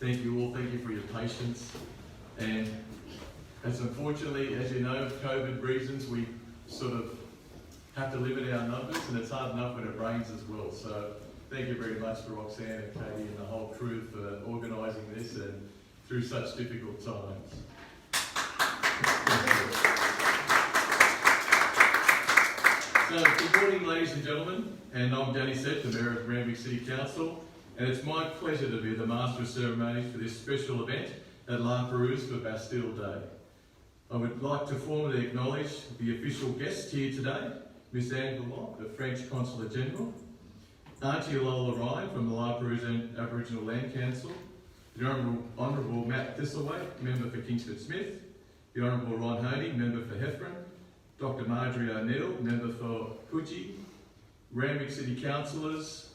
Thank you all, thank you for your patience. And as unfortunately, as you know, COVID reasons, we sort of have to limit our numbers, and it's hard enough when it rains as well. So thank you very much to Roxanne and Katie and the whole crew for organising this and through such difficult times. So, good morning ladies and gentlemen, and I'm Danny Sett, the Mayor of Randwick City Council, and it's my pleasure to be the Master of Ceremonies for this special event at La Perouse for Bastille Day. I would like to formally acknowledge the official guests here today, Miss Anne Belloc, the French Consulate General, Auntie Lola Ryan from the La Perouse Aboriginal Land Council, the Honourable Matt Thistlethwaite, Member for Kingsford Smith, the Honourable Ron Honey, Member for Heffron, Dr Marjorie O'Neill, Member for Coogee, Randwick City Councillors,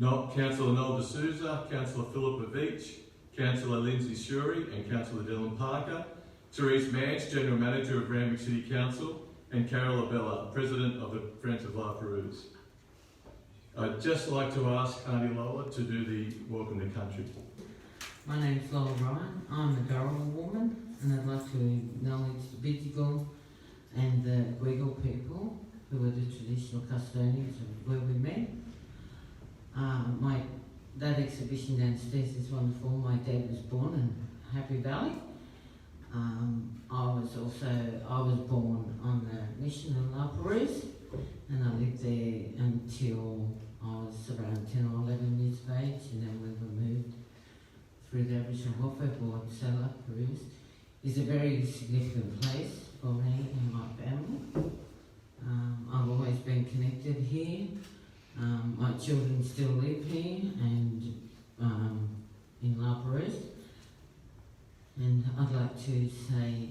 Councillor Noel D'Souza, Councillor Philippa Veach, Councillor Lindsay Shurey and Councillor Dylan Parker, Therese Manch, General Manager of Randwick City Council, and Carol Abella, President of the Friends of La Perouse. I'd just like to ask Auntie Lola to do the Welcome to Country. My name's Lola Ryan. I'm a Darrell woman, and I'd like to acknowledge the Bidjigal and the Gweagal people, who are the traditional custodians of where we met. That exhibition downstairs is wonderful. My dad was born in Happy Valley. I was born on the mission in La Perouse, and I lived there until I was around 10 or 11 years of age, and then we were moved through the Aboriginal Welfare Board. So La Perouse is a very significant place for me and my family. I've always been connected here. My children still live here and in La Perouse. And I'd like to say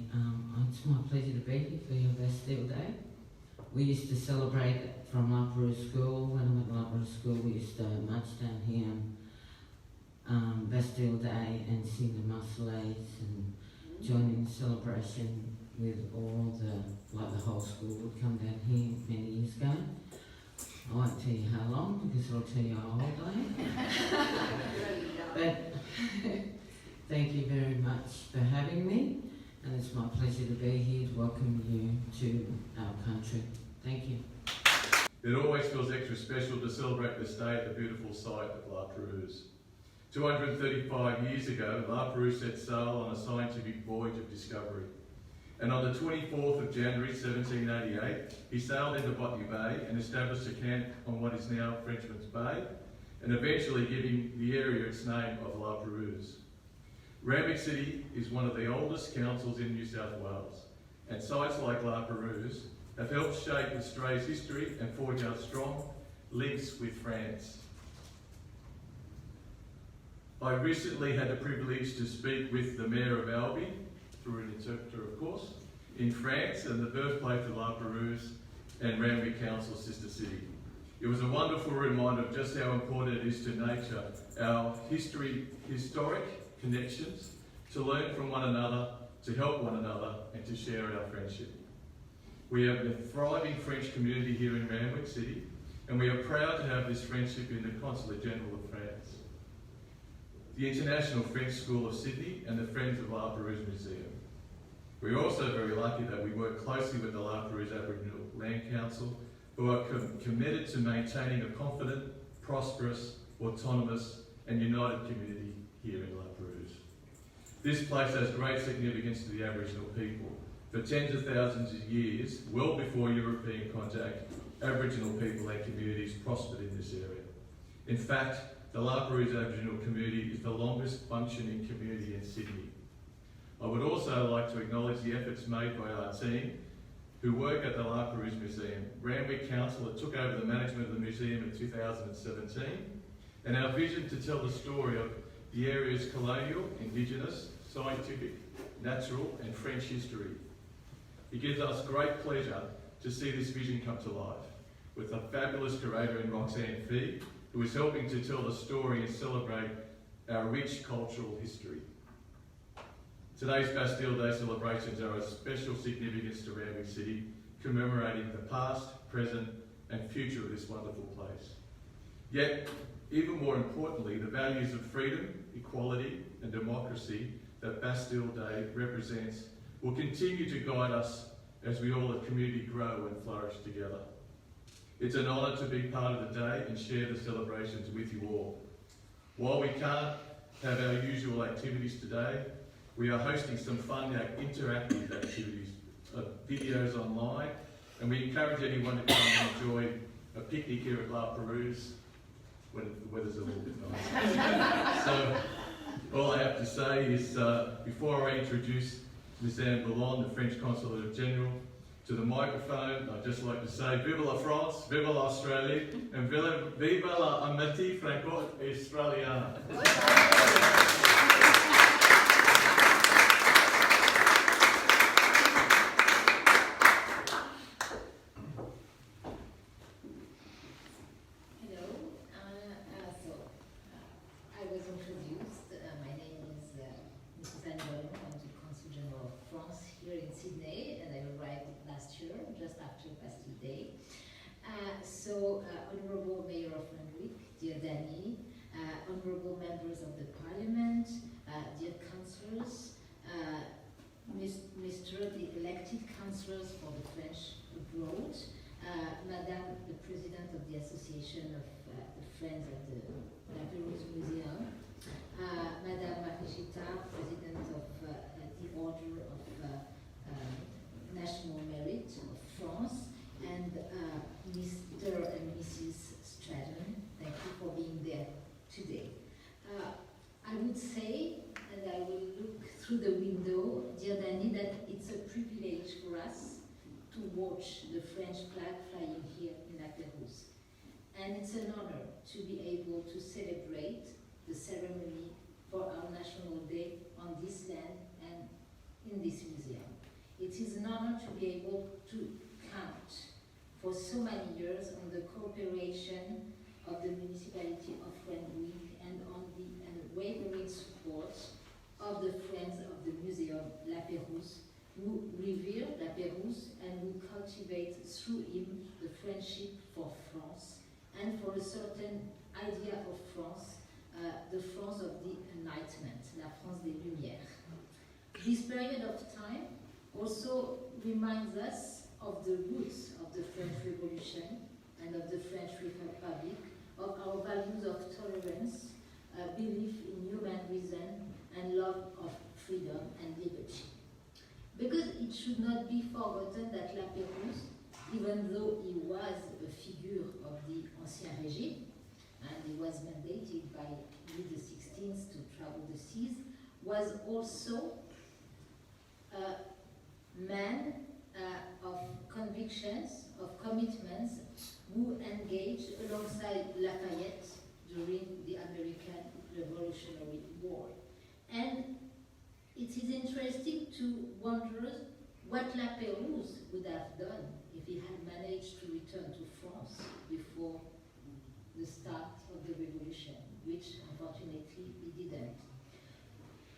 it's my pleasure to be here for your Bastille Day. We used to celebrate from La Perouse School. When I went to La Perouse School, we used to march down here on Bastille Day and sing the Marseillaise and join in the celebration with all the whole school would come down here many years ago. I won't tell you how long, because I'll tell you how old I am. But thank you very much for having me, and it's my pleasure to be here to welcome you to our country. Thank you. It always feels extra special to celebrate this day at the beautiful site of La Perouse. 235 years ago, La Perouse set sail on a scientific voyage of discovery. And on the 24th of January 1788, he sailed into Botany Bay and established a camp on what is now Frenchman's Bay, and eventually giving the area its name of La Perouse. Randwick City is one of the oldest councils in New South Wales, and sites like La Perouse have helped shape Australia's history and forge our strong links with France. I recently had the privilege to speak with the Mayor of Albi, through an interpreter of course, in France, and the birthplace of La Perouse and Randwick Council's sister city. It was a wonderful reminder of just how important it is to nature our historic connections, to learn from one another, to help one another, and to share our friendship. We have a thriving French community here in Randwick City, and we are proud to have this friendship in the Consulate General of France, the International French School of Sydney, and the Friends of La Perouse Museum. We're also very lucky that we work closely with the La Perouse Aboriginal Land Council, who are committed to maintaining a confident, prosperous, autonomous and united community here in La Perouse. This place has great significance to the Aboriginal people. For tens of thousands of years, well before European contact, Aboriginal people and communities prospered in this area. In fact, the La Perouse Aboriginal community is the longest functioning community in Sydney. I would also like to acknowledge the efforts made by our team who work at the La Perouse Museum. Randwick Council took over the management of the museum in 2017, and our vision to tell the story of the area's colonial, Indigenous, scientific, natural and French history. It gives us great pleasure to see this vision come to life, with a fabulous curator in Roxanne Fee, who is helping to tell the story and celebrate our rich cultural history. Today's Bastille Day celebrations are of special significance to Randwick City, commemorating the past, present and future of this wonderful place. Yet, even more importantly, the values of freedom, equality and democracy that Bastille Day represents will continue to guide us as we all as a community grow and flourish together. It's an honour to be part of the day and share the celebrations with you all. While we can't have our usual activities today, we are hosting some fun interactive activities, videos online, and we encourage anyone to come and enjoy a picnic here at La Perouse when the weather's a little bit nice. So all I have to say is, before I introduce Ms. Anne Ballon, the French Consulate General, to the microphone, I'd just like to say Vive la France, Vive l'Australie, and Vive la amitié franco-australiana. Honourable Mayor of Randwick, dear Danny, honourable members of the Parliament, dear councillors, Mr. the elected councillors for the French abroad, Madame the President of the Association of the Friends of the La Perouse Museum, Madame Marigita, President of the Order of National Merit of France, and Mr. and Mrs. Stratton, thank you for being there today. I would say, and I will look through the window, dear Danny, that it's a privilege for us to watch the French flag flying here in La Perouse. And it's an honor to be able to celebrate the ceremony for our National Day on this land and in this museum. It is an honor to be able to count for so many years on the cooperation of the municipality of Randwick and on the unwavering support of the Friends of the Museum La Perouse, who revere La Perouse and who cultivate through him the friendship for France and for a certain idea of France, the France of the Enlightenment, La France des Lumières. This period of time also reminds us of the roots of the French Revolution and of the French Republic, of our values of tolerance, belief in human reason, and love of freedom and liberty. Because it should not be forgotten that La Perouse, even though he was a figure of the Ancien Régime, and he was mandated by Louis XVI to travel the seas, was also a man of convictions, of commitments, who engaged alongside Lafayette during the American Revolutionary War. And it is interesting to wonder what La Perouse would have done if he had managed to return to France before the start of the revolution, which unfortunately he didn't.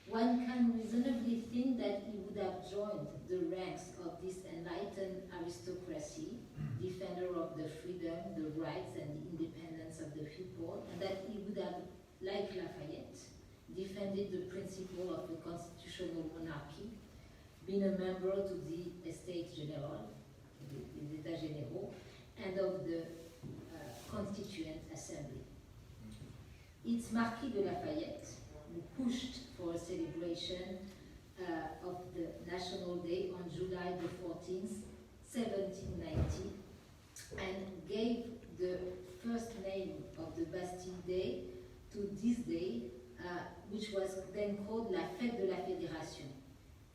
One can reasonably think that he would have joined the ranks of this enlightened aristocracy, defender of the freedom, the rights and the independence of the people, and that he would have, like Lafayette, defended the principle of the constitutional monarchy, been a member to the Estates General, the États Généraux, and of the Constituent Assembly. It's Marquis de Lafayette who pushed for a celebration of the National Day on July the 14th, 1790, and gave the first name of the Bastille Day to this day, which was then called La Fête de la Fédération,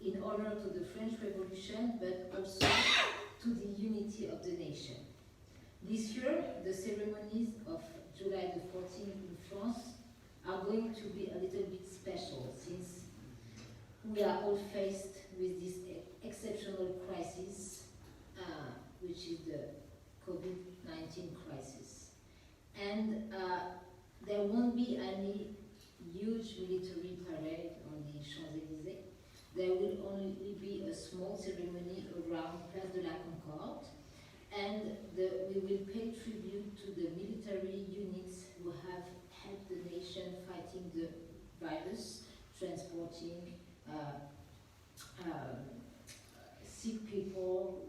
in honor to the French Revolution, but also to the unity of the nation. This year, the ceremonies of July the 14th in France are going to be a little bit special, since we are all faced with this exceptional crisis, which is the COVID-19 crisis. And there won't be any huge military parade on the Champs-Élysées. There will only be a small ceremony around Place de la Concorde, and we will pay tribute to the military units who have help the nation fighting the virus, transporting sick people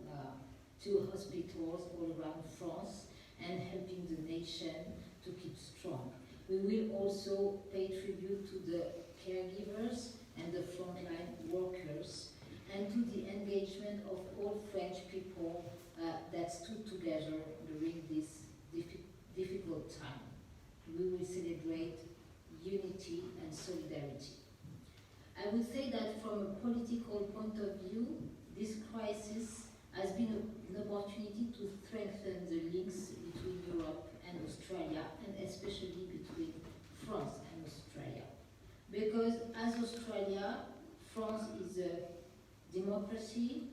to hospitals all around France, and helping the nation to keep strong. We will also pay tribute to the caregivers and the frontline workers, and to the engagement of all French people that stood together during this difficult time. We will celebrate unity and solidarity. I would say that from a political point of view, this crisis has been an opportunity to strengthen the links between Europe and Australia, and especially between France and Australia. Because as Australia, France is a democracy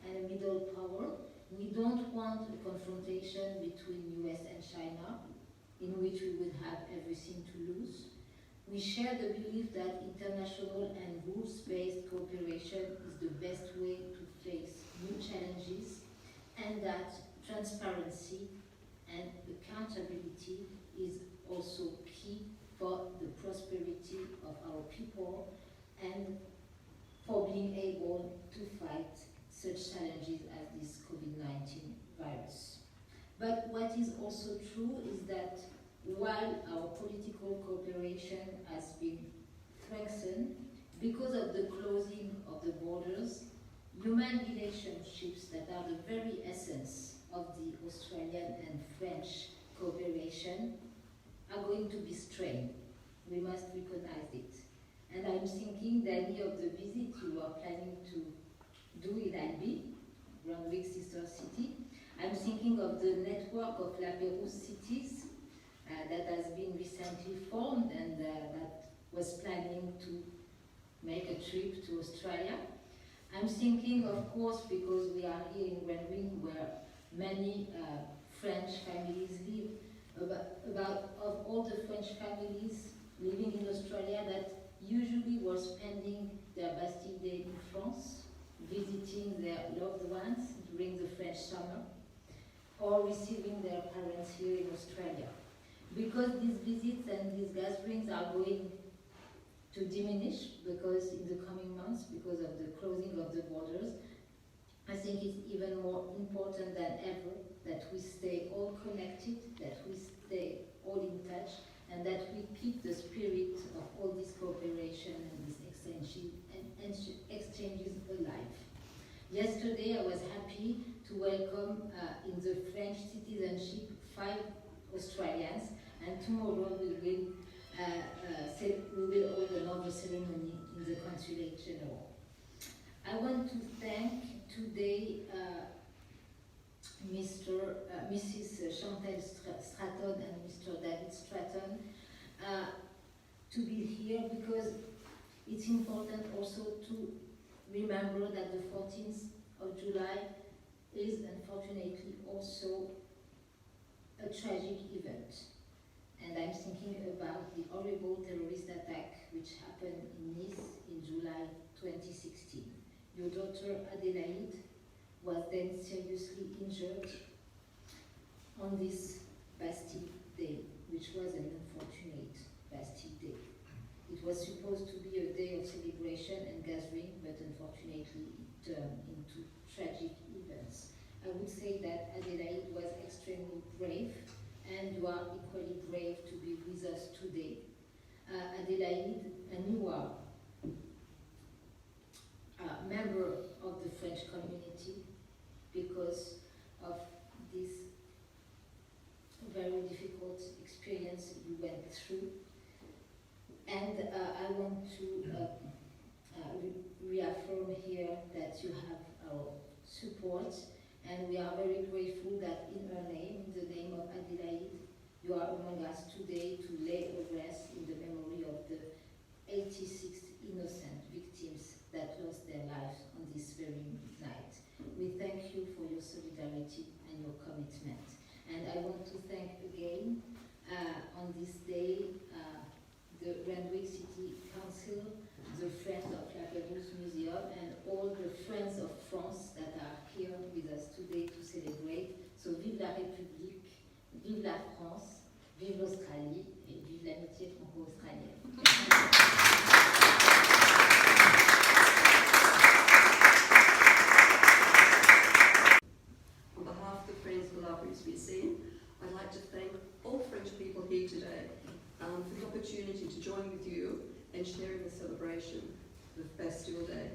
and a middle power. We don't want a confrontation between US and China, in which we would have everything to lose. We share the belief that international and rules-based cooperation is the best way to face new challenges, and that transparency and accountability is also key for the prosperity of our people and for being able to fight such challenges as this COVID-19 virus. But what is also true is that while our political cooperation has been strengthened because of the closing of the borders, human relationships that are the very essence of the Australian and French cooperation are going to be strained. We must recognize it. And I'm thinking that any of the visits you are planning to do in Albi, Randwick sister city, I'm thinking of the network of La Pérouse cities that has been recently formed and that was planning to make a trip to Australia. I'm thinking, of course, because we are here in Randwick, where many French families live, about of all the French families living in Australia that usually were spending their Bastille Day in France, visiting their loved ones during the French summer, or receiving their parents here in Australia. Because these visits and these gatherings are going to diminish because in the coming months, because of the closing of the borders, I think it's even more important than ever that we stay all connected, that we stay all in touch, and that we keep the spirit of all this cooperation and these exchanges alive. Yesterday I was happy to welcome in the French citizenship 5 Australians, and tomorrow we will hold another ceremony in the Consulate General. I want to thank today Mrs. Chantal Stratton and Mr. David Stratton to be here, because it's important also to remember that the 14th of July is unfortunately also a tragic event. And I'm thinking about the horrible terrorist attack which happened in Nice in July 2016. Your daughter Adélaïde was then seriously injured on this Bastille Day, which was an unfortunate Bastille Day. It was supposed to be a day of celebration and gathering, but unfortunately it turned into tragic events. I would say that Adélaïde was extremely brave, and you are equally brave to be with us today. Adélaïde, and you are a member of the French community because of this very difficult experience you went through. And I want to reaffirm here that you have our support, and we are very grateful that in her name, in the name of Adélaïde, you are among us today to lay a rest in the memory of the 86 innocent victims that lost their lives on this very night. We thank you for your solidarity and your commitment. And I want to thank again on this day the Randwick City Council, the Friends of La Pérouse Museum, and all the Friends of France that are here with us today to celebrate. So vive la République, vive la France, vive l'Australie, et vive l'amitié to join with you and share in the celebration of Bastille Day.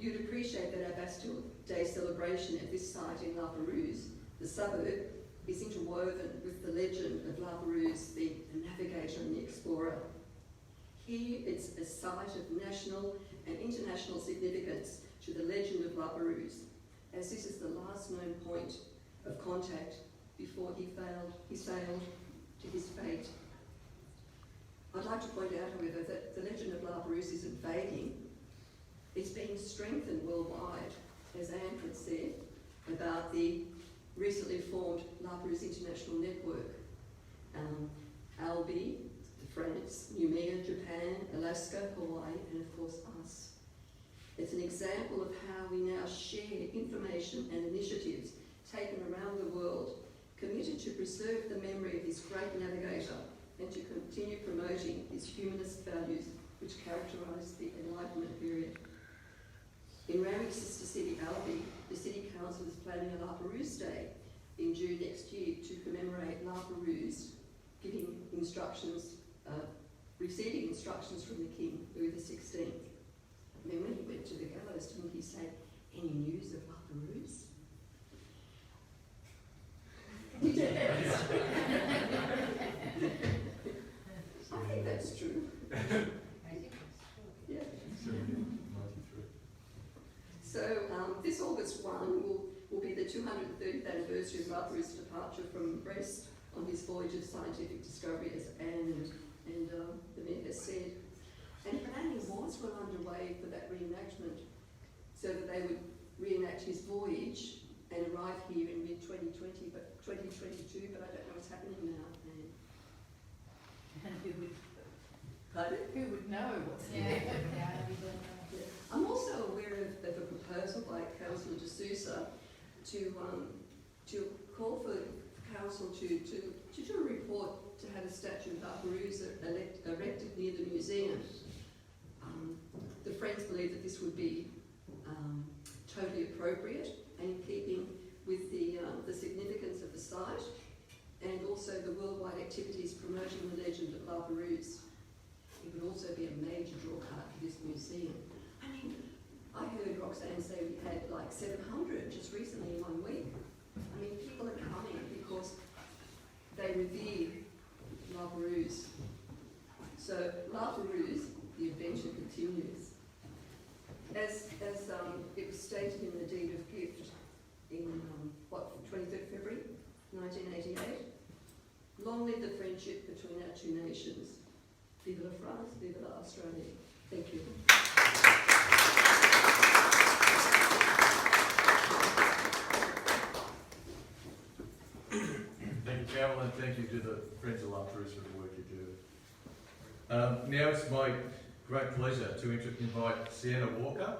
You'd appreciate that our Bastille Day celebration at this site in La Perouse, the suburb, is interwoven with the legend of La Perouse, the navigator and the explorer. Here it's a site of national and international significance to the legend of La Perouse, as this is the last known point of contact before he sailed to his fate. I'd like to point out, however, that the legend of La Perouse isn't fading. It's being strengthened worldwide, as Anne had said, about the recently formed La Perouse International Network. Albi, France, Noumea, Japan, Alaska, Hawaii, and of course us. It's an example of how we now share information and initiatives taken around the world, committed to preserve the memory of this great navigator and to continue promoting his humanist values which characterised the Enlightenment period. In Randwick's sister city, Albi, the City Council is planning a La Perouse Day in June next year to commemorate La Perouse giving instructions, receiving instructions from the King, Louis XVI. I mean, when he went to the gallows, didn't he say, "Any news of La Perouse?" He did. I think that's true. Yeah. So this August 1 will be the 230th anniversary of La Perouse's departure from Brest on his voyage of scientific discovery, as Anne and the Mayor has said. And planning was well underway for that reenactment, so that they would reenact his voyage and arrive here in mid-2022, but I don't know what's happening now. And who would, Pardon? who would know what's Yeah, happening? yeah, we don't know. Yeah. I'm also aware of a proposal by Councillor de Sousa to call for Council to do a report to have a statue of La Perouse erected near the museum. The Friends believe that this would be totally appropriate and in keeping with the significance of the site and also the worldwide activities promoting the legend of La Perouse. It would also be a major draw card for this museum. I mean, I heard Roxanne say we had like 700 just recently in 1 week. I mean, people are coming because they revere La Perouse. So La Perouse, the adventure continues. As it was stated in the deed of gift in 23rd February 1988, long live the friendship between our two nations. Vive la France, vive la Australie. Thank you. Thank you, Carol, and thank you to the Friends of La Perouse for the work you do. Now it's my great pleasure to invite Sienna Walker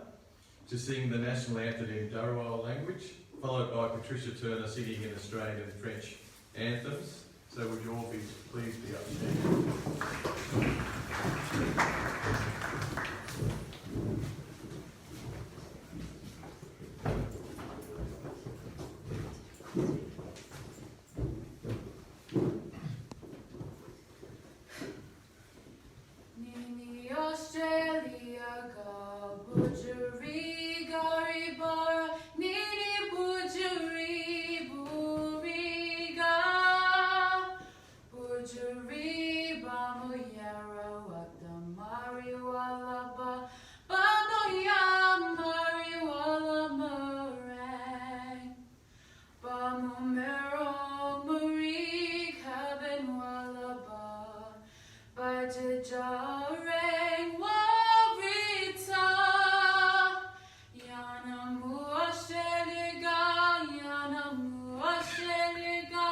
to sing the national anthem in Dharawal language, followed by Patricia Turner singing in Australian and French anthems. So would you all please be upstanding? Nini Australia ga bujuri gari bara nini bujuri buriga bujuri bamu yara watamari walaba bamu yamari walamarang bamu mero muri cabin walaba Bajajareng warita Yanamu Australia Yanamu Australia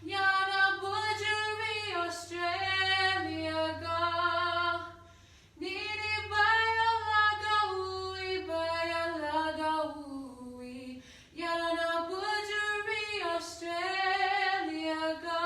Yana Bujuri Australia ga Nini Baya laga ui Yana Bujuri Australia ga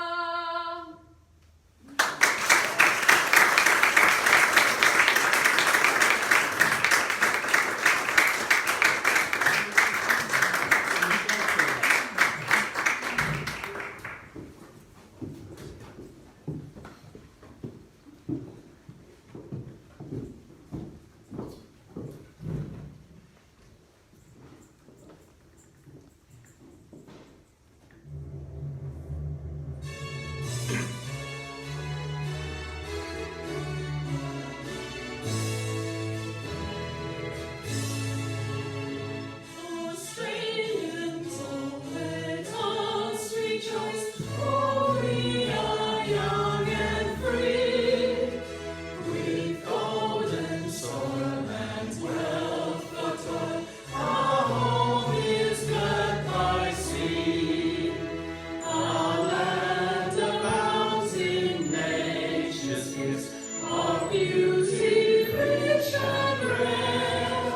tears of beauty rich and rare.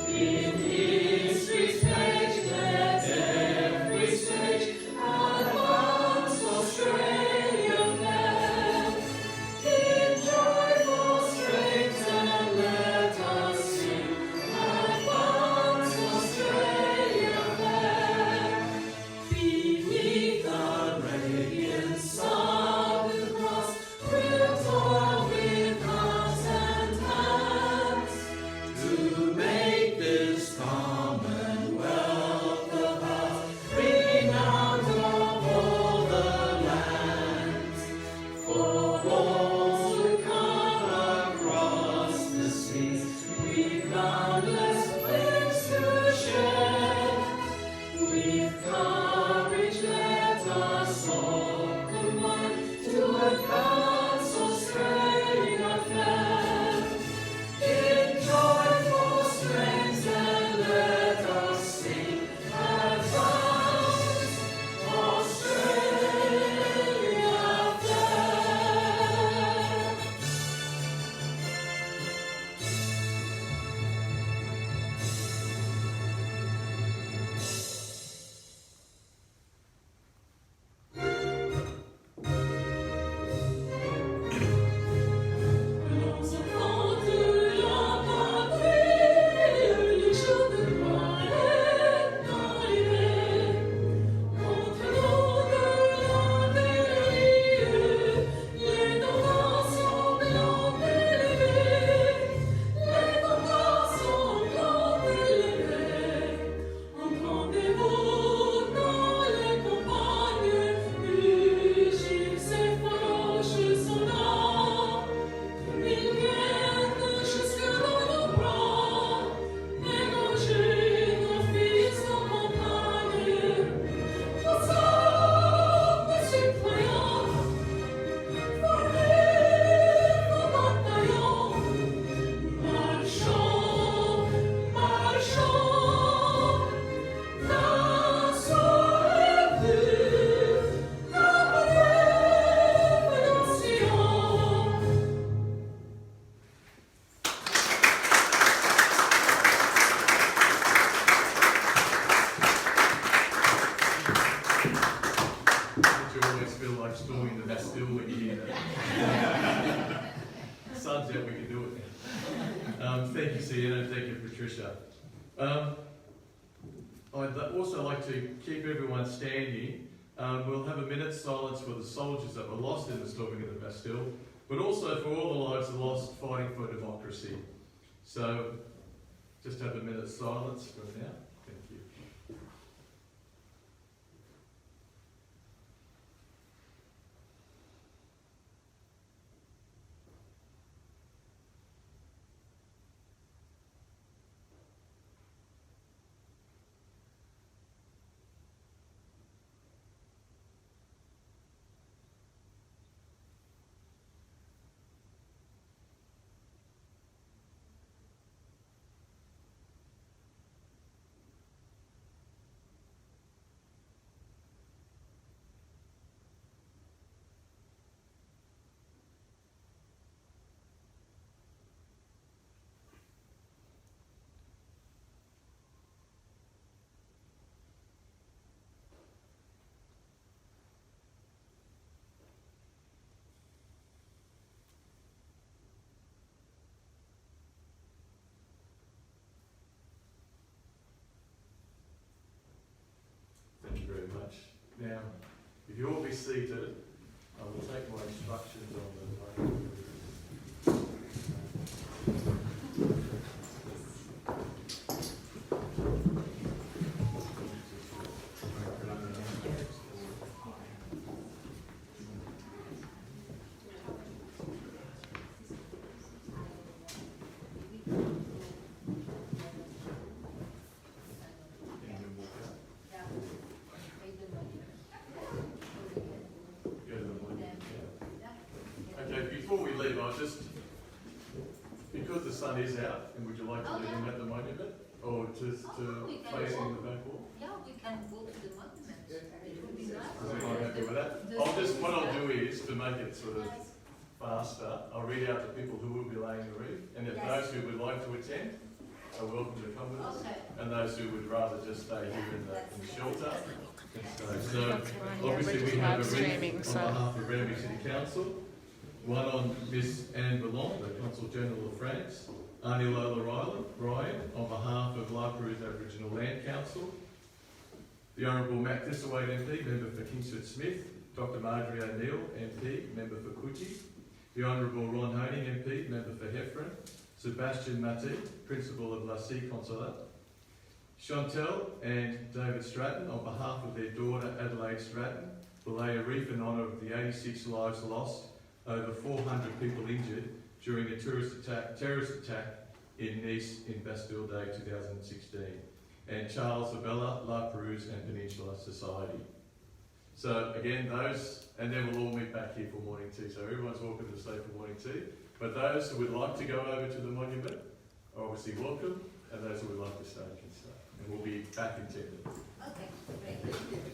In history's page let every stage advance Australian men. In joyful strains and let us sing, advance Australia fair. Beneath the radiant sun with cross, we'll toil with hearts and hands to make this commonwealth of ours renowned of all the lands. For all to come across the seas, we've boundless bliss to share. With courage let us all combine to advance Australia fair. In joyful strains then let us sing, advance Australia fair. Allons enfants de la patrie, les jours de gloire est arrivé. Contenons de la mairie, les dons semblants élevés, les dons semblants élevés. Entendez-vous dans les campagnes, rugir ces farouches soldats. Ils viennent jusque dans nos bras, égorger nos fils, nos compagnes. Ensemble, citoyens, formez vos bataillons. Marchons, marchons, l'assaut est venu, la révolution. Don't you always feel like storming the Bastille when you hear that? Sun's out, we can do it now. Thank you, Sienna, and thank you, Patricia. I'd also like to keep everyone standing. We'll have a minute's silence for the soldiers that were lost in the storming of the Bastille, but also for all the lives lost fighting for democracy. So, just have a minute's silence from now. Thank you. Thank you very much. Now, if you all be seated, I will take my instructions on the mic. Okay, before we leave, I'll just, because the sun is out, and would you like to leave them at the monument? Or just facing the back wall? Yeah, we can go to the monument. It would be nice. Is everyone happy with that? What I'll do is, to make it sort of faster, I'll read out the people who will be laying the wreath, and if Yes. those who would like to attend are welcome to come with us, Okay. and those who would rather just stay here in the shelter. So That's right, yeah, obviously we're we just have live a streaming, wreath so. on behalf of Randwick City Council, one on Miss Anne Ballon, the Consul General of France, Arnie Lola Ryan on behalf of La Perouse Aboriginal Land Council, the Honourable Matt Thistlethwaite MP, member for Kingsford Smith, Dr Marjorie O'Neill MP, member for Coogee, the Honourable Ron Honing MP, member for Heffron, Sebastian Matti, Principal of La Sea Consulate, Chantel and David Stratton, on behalf of their daughter Adelaide Stratton, will lay a wreath in honour of the 86 lives lost, over 400 people injured during a terrorist attack in Nice in Bastille Day 2016, and Charles Abella, La Perouse and Peninsula Society. So again, those, and then we'll all meet back here for morning tea. So everyone's welcome to stay for morning tea. But those who would like to go over to the monument are obviously welcome, and those who would like to stay can stay. And we'll be back in 10 minutes. Okay, great.